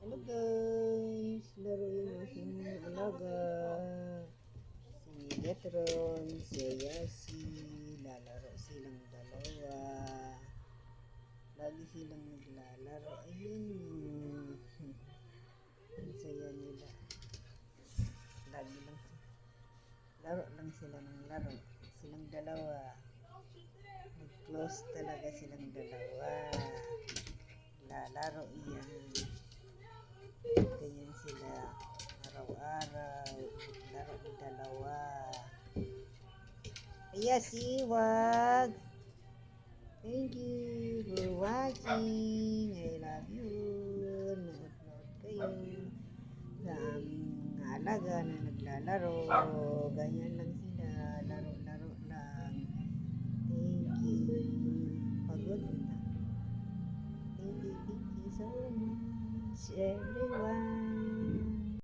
Hello guys, laro yung aking alaga. Si Megatron, si Yasi, lalaro silang dalawa. Lagi silang naglalaro. Ayun. Ang saya nila. Lagi lang laro lang sila ng laro. Silang dalawa. Mag-close talaga silang dalawa. Lalaro iyan. Ganyan sila araw-araw. Laro ng dalawa. Yes, wag. Thank you for watching. I love you. Nood-nood kayo sa aming alaga na naglalaro. Ganyan lang sila. Laro-laro lang. Thank you. Pagod na. Thank you so much, everyone.